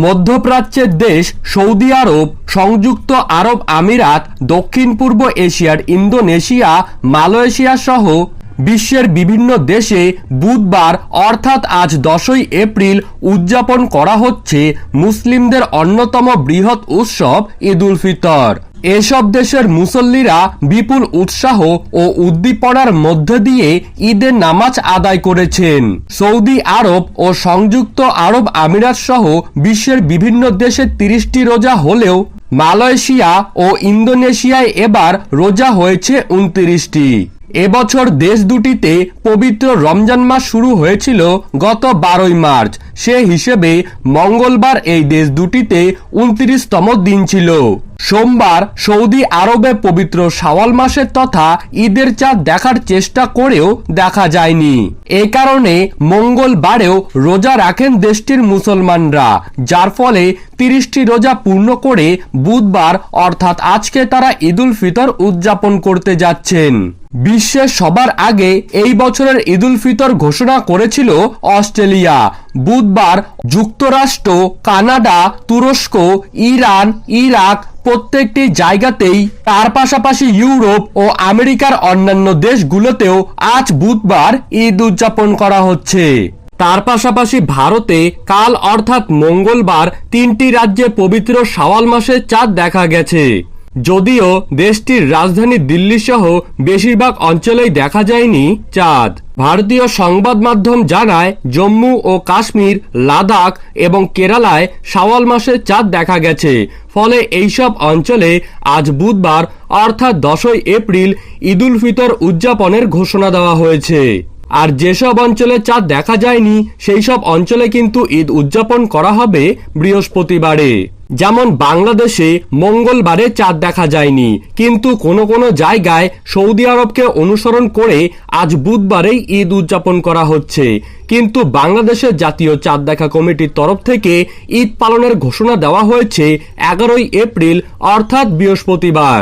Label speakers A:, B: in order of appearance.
A: মধ্যপ্রাচ্যের দেশ সৌদি আরব, সংযুক্ত আরব আমিরাত, দক্ষিণ পূর্ব এশিয়ার ইন্দোনেশিয়া, মালয়েশিয়া সহ বিশ্বের বিভিন্ন দেশে বুধবার অর্থাৎ আজ 10ই এপ্রিল উদযাপন করা হচ্ছে মুসলিমদের অন্যতম বৃহৎ উৎসব ঈদ উল ফিতর। এসব দেশের মুসল্লিরা বিপুল উৎসাহ ও উদ্দীপনার মধ্য দিয়ে ঈদের নামাজ আদায় করেছেন। সৌদি আরব ও সংযুক্ত আরব আমিরাত সহ বিশ্বের বিভিন্ন দেশে 30টি রোজা হলেও মালয়েশিয়া ও ইন্দোনেশিয়ায় এবার রোজা হয়েছে 29টি। এবছর দেশ দুটিতে পবিত্র রমজান মাস শুরু হয়েছিল গত 12ই মার্চ। সে হিসেবে মঙ্গলবার এই দেশ দুটিতে 29তম দিন ছিল। সোমবার সৌদি আরবে পবিত্র শাওয়াল মাসের তথা ঈদের চাঁদ দেখার চেষ্টা করেও দেখা যায়নি। এ কারণে মঙ্গলবারেও রোজা রাখেন দেশটির মুসলমানরা, যার ফলে 30টি রোজা পূর্ণ করে বুধবার অর্থাৎ আজকে তারা ঈদ উল ফিতর উদযাপন করতে যাচ্ছেন। বিশ্বের সবার আগে এই বছরের ঈদ উল ফিতর ঘোষণা করেছিল অস্ট্রেলিয়া। বুধবার যুক্তরাষ্ট্র, কানাডা, তুরস্ক, ইরান, ইরাক প্রত্যেকটি জায়গাতেই, তার পাশাপাশি ইউরোপ ও আমেরিকার অন্যান্য দেশগুলোতেও আজ বুধবার ঈদ উদযাপন করা হচ্ছে। তার পাশাপাশি ভারতে কাল অর্থাৎ মঙ্গলবার 3টি রাজ্যে পবিত্র শাওয়াল মাসের চাঁদ দেখা গেছে। যদিও দেশটির রাজধানী দিল্লি সহ বেশিরভাগ অঞ্চলেই দেখা যায়নি চাঁদ। ভারতীয় সংবাদ মাধ্যম জানায় জম্মু ও কাশ্মীর, লাদাখ এবং কেরালায় শাওয়াল মাসের চাঁদ দেখা গেছে। ফলে এইসব অঞ্চলে আজ বুধবার অর্থাৎ 10ই এপ্রিল ঈদ উল ফিতর উদযাপনের ঘোষণা দেওয়া হয়েছে। আর যেসব অঞ্চলে চাঁদ দেখা যায়নি সেই সব অঞ্চলে কিন্তু ঈদ উদযাপন করা হবে বৃহস্পতিবারে। যেমন বাংলাদেশে মঙ্গলবারে চাঁদ দেখা যায়নি, কিন্তু কোনো কোনো জায়গায় সৌদি আরবকে অনুসরণ করে আজ বুধবারেই ঈদ উদযাপন করা হচ্ছে। কিন্তু বাংলাদেশের জাতীয় চাঁদ দেখা কমিটির তরফ থেকে ঈদ পালনের ঘোষণা দেওয়া হয়েছে 11ই এপ্রিল অর্থাৎ বৃহস্পতিবার।